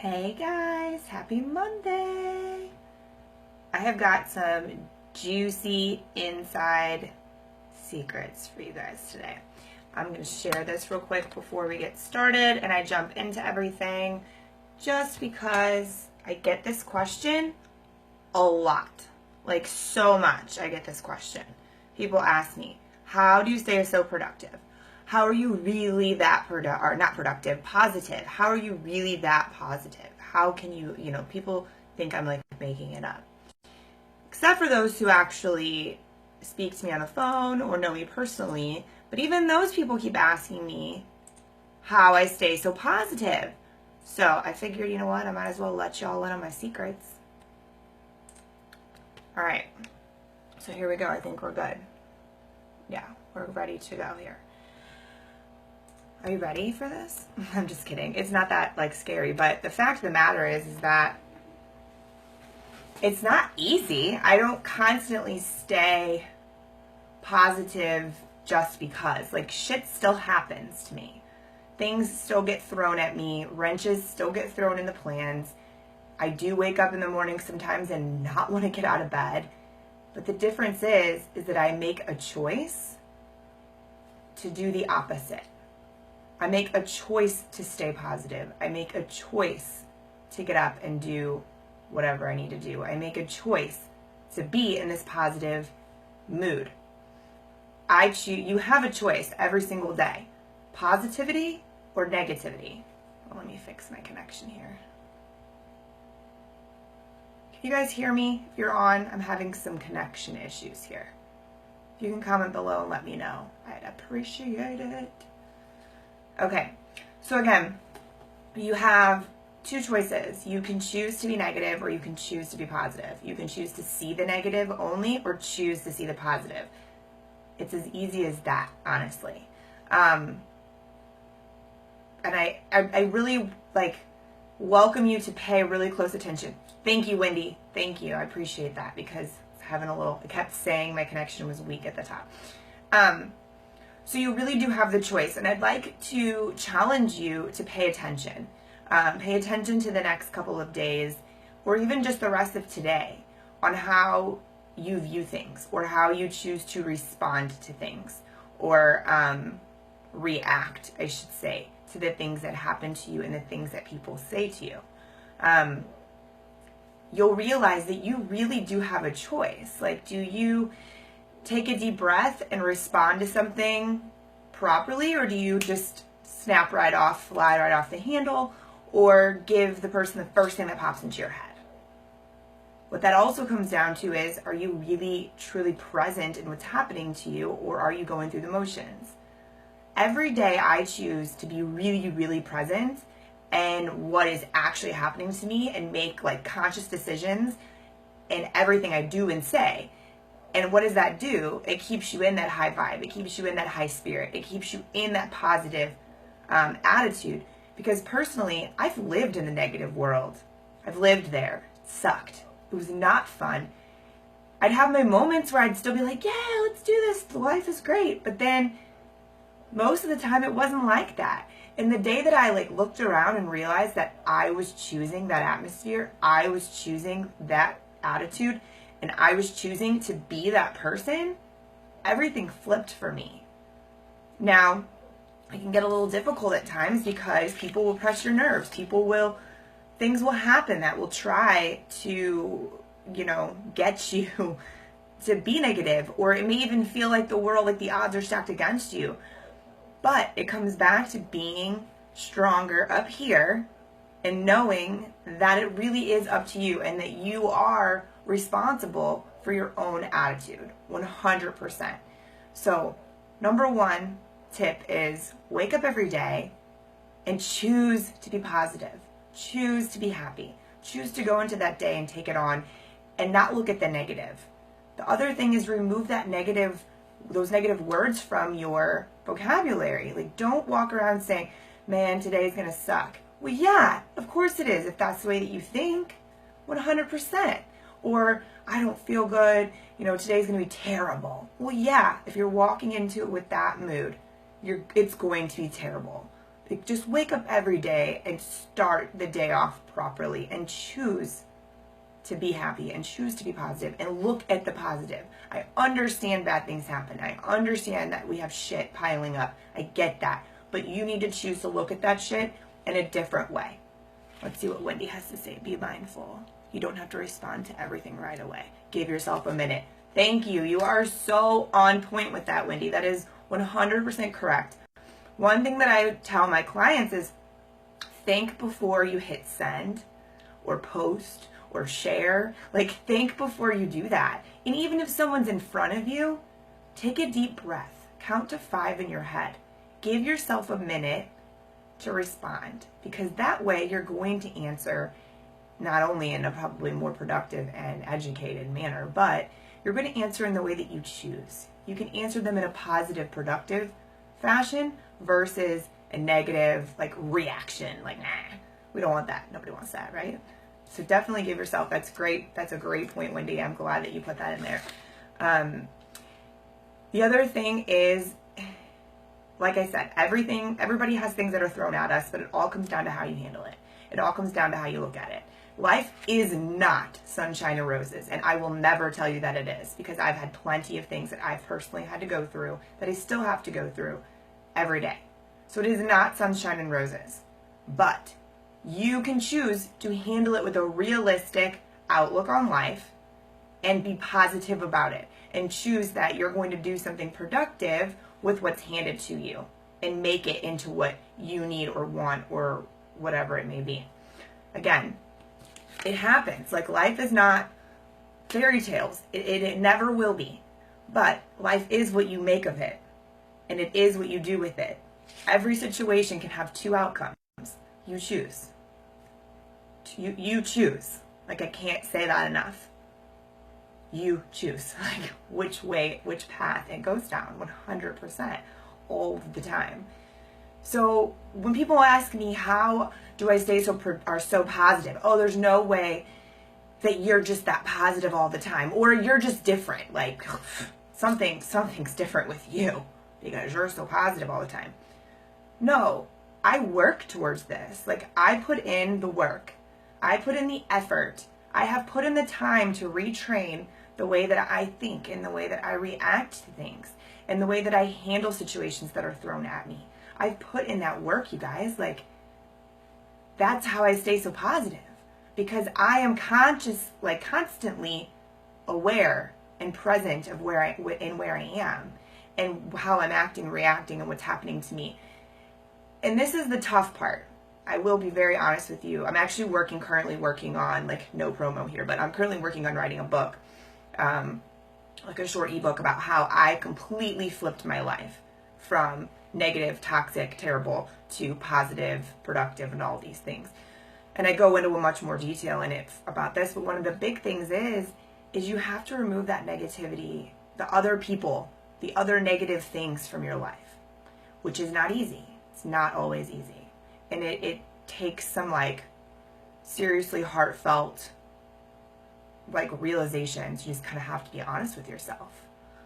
Hey guys, happy Monday! I have got some juicy inside secrets for you guys today. I'm going to share this real quick before we get started and I jump into everything just because I get this question a lot. Like so much I get this question. People ask me, how do you stay so productive? How are you really that positive? How are you really that positive? How can you, people think I'm like making it up. Except for those who actually speak to me on the phone or know me personally. But even those people keep asking me how I stay so positive. So I figured, you know what, I might as well let y'all in on my secrets. All right, so here we go. I think we're good. Yeah, we're ready to go here. Are you ready for this? I'm just kidding. It's not that like scary, but the fact of the matter is that it's not easy. I don't constantly stay positive just because. Like shit still happens to me. Things still get thrown at me. Wrenches still get thrown in the plans. I do wake up in the morning sometimes and not want to get out of bed. But the difference is that I make a choice to do the opposite. I make a choice to stay positive. I make a choice to get up and do whatever I need to do. I make a choice to be in this positive mood. You have a choice every single day. Positivity or negativity. Well, let me fix my connection here. Can you guys hear me? If you're on, I'm having some connection issues here. If you can comment below and let me know, I'd appreciate it. Okay, so again, you have two choices. You can choose to be negative or you can choose to be positive. You can choose to see the negative only or choose to see the positive. It's as easy as that, honestly. And I really welcome you to pay really close attention. Thank you, Wendy. Thank you. I appreciate that because I kept saying my connection was weak at the top. So you really do have the choice, and I'd like to challenge you to pay attention. Pay attention to the next couple of days, or even just the rest of today, on how you view things, or how you choose to respond to things, or react, I should say, to the things that happen to you and the things that people say to you. You'll realize that you really do have a choice. Like, do you take a deep breath and respond to something properly, or do you just snap right off, fly right off the handle, or give the person the first thing that pops into your head? What that also comes down to is, are you really truly present in what's happening to you, or are you going through the motions? Every day I choose to be really, really present in what is actually happening to me and make conscious decisions in everything I do and say. And what does that do? It keeps you in that high vibe. It keeps you in that high spirit. It keeps you in that positive attitude. Because personally, I've lived in the negative world. I've lived there. It sucked. It was not fun. I'd have my moments where I'd still be like, yeah, let's do this. Life is great. But then most of the time it wasn't like that. And the day that I looked around and realized that I was choosing that atmosphere, I was choosing that attitude, and I was choosing to be that person, everything flipped for me. Now, it can get a little difficult at times because people will press your nerves. Things will happen that will try to, get you to be negative, or it may even feel like the world, the odds are stacked against you. But it comes back to being stronger up here and knowing that it really is up to you and that you are responsible for your own attitude, 100%. So, number one tip is wake up every day and choose to be positive. Choose to be happy. Choose to go into that day and take it on and not look at the negative. The other thing is remove those negative words from your vocabulary. Don't walk around saying, man, today's gonna suck. Well, yeah, of course it is, if that's the way that you think, 100%. Or, I don't feel good, today's gonna be terrible. Well, yeah, if you're walking into it with that mood, it's going to be terrible. Like, just wake up every day and start the day off properly and choose to be happy and choose to be positive and look at the positive. I understand bad things happen. I understand that we have shit piling up. I get that. But you need to choose to look at that shit in a different way. Let's see what Wendy has to say. Be mindful. You don't have to respond to everything right away. Give yourself a minute. Thank you. You are so on point with that, Wendy. That is 100% correct. One thing that I tell my clients is think before you hit send or post or share. Like, think before you do that. And even if someone's in front of you, take a deep breath. Count to 5 in your head. Give yourself a minute to respond, because that way you're going to answer not only in a probably more productive and educated manner, but you're going to answer in the way that you choose. You can answer them in a positive, productive fashion versus a negative, like, reaction. Like, nah, we don't want that. Nobody wants that, right? So definitely give yourself, that's great. That's a great point, Wendy. I'm glad that you put that in there. The other thing is, like I said, everybody has things that are thrown at us, but it all comes down to how you handle it. It all comes down to how you look at it. Life is not sunshine and roses, and I will never tell you that it is, because I've had plenty of things that I've personally had to go through, that I still have to go through every day. So it is not sunshine and roses, but you can choose to handle it with a realistic outlook on life and be positive about it, and choose that you're going to do something productive with what's handed to you and make it into what you need or want or whatever it may be. Again, it happens. Like, life is not fairy tales. It never will be. But life is what you make of it, and it is what you do with it. Every situation can have 2 outcomes. You choose. You choose. Like, I can't say that enough. You choose, like, which way, which path it goes down, 100%, all the time. So when people ask me, how do I stay so positive? Oh, there's no way that you're just that positive all the time, or you're just different. Like, something's different with you because you're so positive all the time. No, I work towards this. Like, I put in the work. I put in the effort. I have put in the time to retrain the way that I think and the way that I react to things and the way that I handle situations that are thrown at me. I've put in that work, you guys. Like, that's how I stay so positive, because I am constantly aware and present of where I am and how I'm acting, reacting, and what's happening to me. And this is the tough part. I will be very honest with you. I'm actually currently working on, like, no promo here, but I'm currently working on writing a book, like a short ebook about how I completely flipped my life from negative, toxic, terrible to positive, productive, and all these things. And I go into a much more detail in it about this, but one of the big things is you have to remove that negativity, the other people, the other negative things from your life, which is not easy. It's not always easy. And it takes some, like, seriously heartfelt, like, realizations. You just kind of have to be honest with yourself.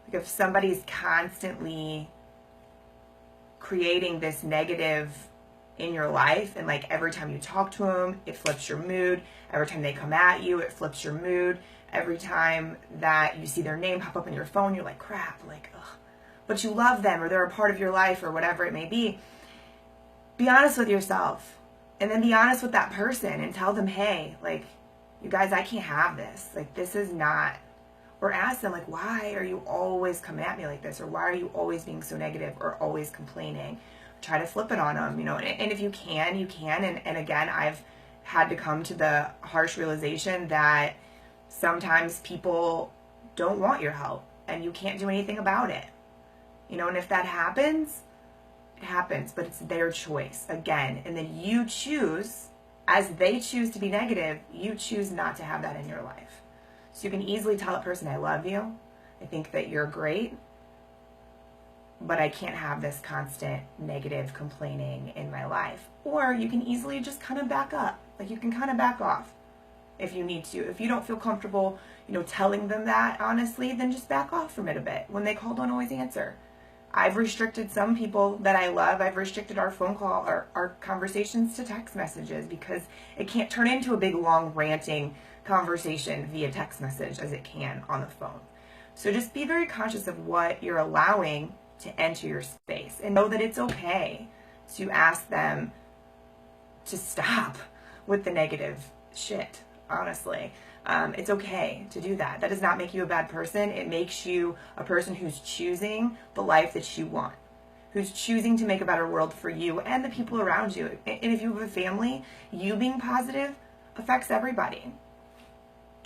Like, if somebody's constantly creating this negative in your life, and, like, every time you talk to them, it flips your mood. Every time they come at you, it flips your mood. Every time that you see their name pop up on your phone, you're like, crap, like, ugh. But you love them, or they're a part of your life, or whatever it may be. Be honest with yourself, and then be honest with that person and tell them, hey, like, you guys, I can't have this. Like, this is not, or ask them, like, why are you always coming at me like this? Or why are you always being so negative or always complaining? Try to flip it on them, you know, and if you can, you can. And again, I've had to come to the harsh realization that sometimes people don't want your help and you can't do anything about it, you know, and if that happens, it happens, but it's their choice again. And then you choose, as they choose to be negative, you choose not to have that in your life. So you can easily tell that person, I love you, I think that you're great, but I can't have this constant negative complaining in my life. Or you can easily just kind of back up. Like, you can kind of back off if you need to. If you don't feel comfortable, you know, telling them that honestly, then just back off from it a bit. When they call, don't always answer. I've restricted some people that I love. I've restricted our phone call, our conversations to text messages, because it can't turn into a big long ranting conversation via text message as it can on the phone. So just be very conscious of what you're allowing to enter your space, and know that it's okay to ask them to stop with the negative shit, honestly. It's okay to do that. That does not make you a bad person. It makes you a person who's choosing the life that you want, who's choosing to make a better world for you and the people around you. And if you have a family, you being positive affects everybody,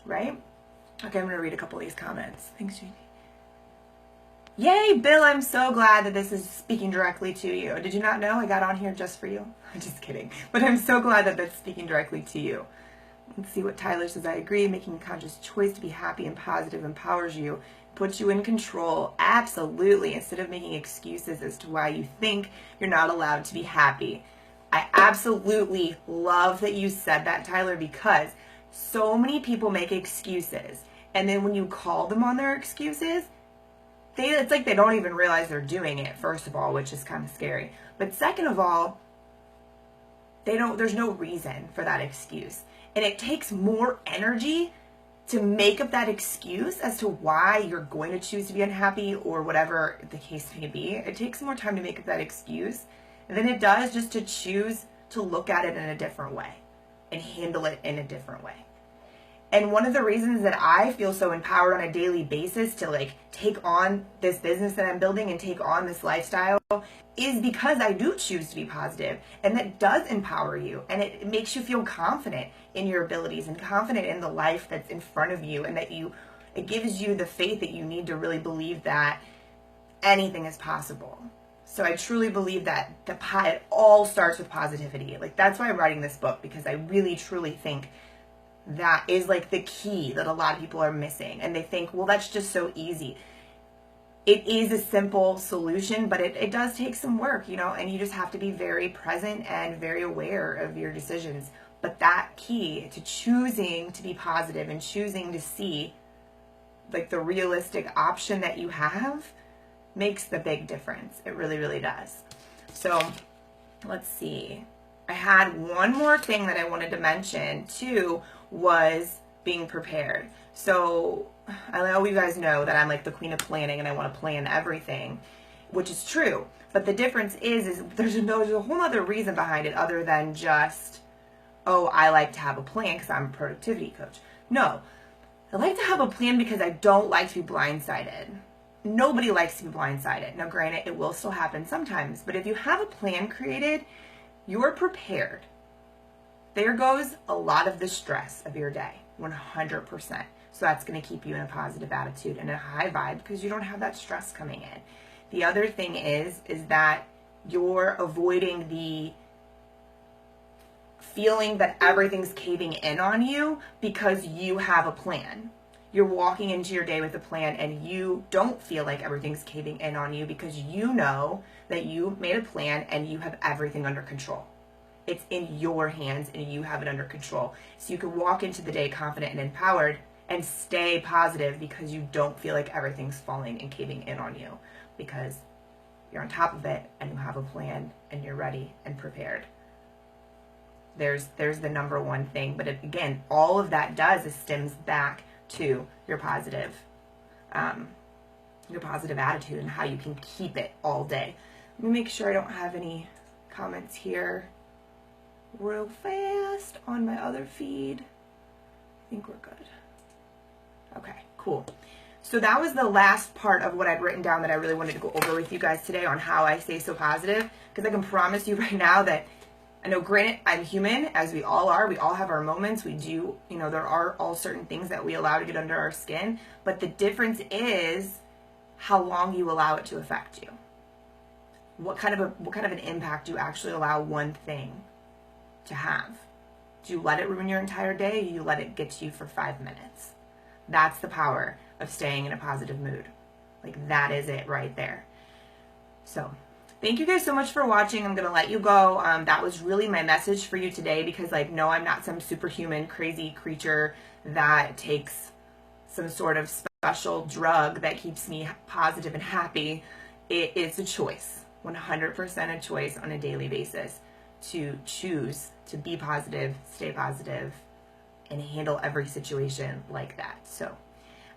right? Okay, I'm going to read a couple of these comments. Thanks, Jeannie. Yay, Bill, I'm so glad that this is speaking directly to you. Did you not know I got on here just for you? I'm just kidding. But I'm so glad that that's speaking directly to you. Let's see what Tyler says. I agree. Making a conscious choice to be happy and positive empowers you, puts you in control. Absolutely. Instead of making excuses as to why you think you're not allowed to be happy. I absolutely love that you said that, Tyler, because so many people make excuses. And then when you call them on their excuses, it's like they don't even realize they're doing it, first of all, which is kind of scary. But second of all, there's no reason for that excuse. And it takes more energy to make up that excuse as to why you're going to choose to be unhappy or whatever the case may be. It takes more time to make up that excuse than it does just to choose to look at it in a different way and handle it in a different way. And one of the reasons that I feel so empowered on a daily basis to take on this business that I'm building and take on this lifestyle is because I do choose to be positive, and that does empower you, and it makes you feel confident in your abilities and confident in the life that's in front of you, and that it gives you the faith that you need to really believe that anything is possible. So I truly believe that it all starts with positivity. That's why I'm writing this book, because I really truly think that is the key that a lot of people are missing. And they think, well, that's just so easy. It is a simple solution, but it does take some work, and you just have to be very present and very aware of your decisions. But that key to choosing to be positive and choosing to see the realistic option that you have makes the big difference. It really, really does. So let's see. I had one more thing that I wanted to mention too, was being prepared. So I know you guys know that I'm the queen of planning, and I want to plan everything, which is true. But the difference is there's a whole other reason behind it other than just, oh, I like to have a plan because I'm a productivity coach. No, I like to have a plan because I don't like to be blindsided. Nobody likes to be blindsided. Now, granted, it will still happen sometimes, but if you have a plan created, you're prepared. There goes a lot of the stress of your day, 100%. So that's going to keep you in a positive attitude and a high vibe because you don't have that stress coming in. The other thing is that you're avoiding the feeling that everything's caving in on you because you have a plan. You're walking into your day with a plan, and you don't feel like everything's caving in on you because you know that you made a plan and you have everything under control. It's in your hands and you have it under control. So you can walk into the day confident and empowered and stay positive because you don't feel like everything's falling and caving in on you, because you're on top of it and you have a plan and you're ready and prepared. There's the number one thing. But again, all of that does is stems back to your positive attitude and how you can keep it all day. Let me make sure I don't have any comments here real fast on my other feed. I think we're good. Okay, cool. So that was the last part of what I'd written down that I really wanted to go over with you guys today on how I stay so positive, because I can promise you right now that, I know, granted, I'm human, as we all are. We all have our moments. We do, there are all certain things that we allow to get under our skin, but the difference is how long you allow it to affect you. What kind of an impact do you actually allow one thing to have? Do you let it ruin your entire day, or do you let it get to you for 5 minutes? That's the power of staying in a positive mood. That is it right there. So thank you guys so much for watching. I'm going to let you go. That was really my message for you today, because no, I'm not some superhuman crazy creature that takes some sort of special drug that keeps me positive and happy. it is a choice, 100% a choice on a daily basis to choose to be positive, stay positive, and handle every situation like that. So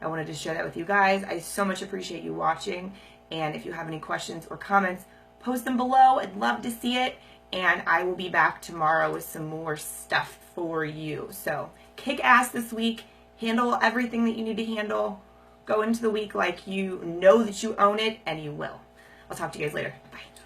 I wanted to share that with you guys. I so much appreciate you watching. And if you have any questions or comments, post them below. I'd love to see it. And I will be back tomorrow with some more stuff for you. So kick ass this week. Handle everything that you need to handle. Go into the week like you know that you own it, and you will. I'll talk to you guys later. Bye.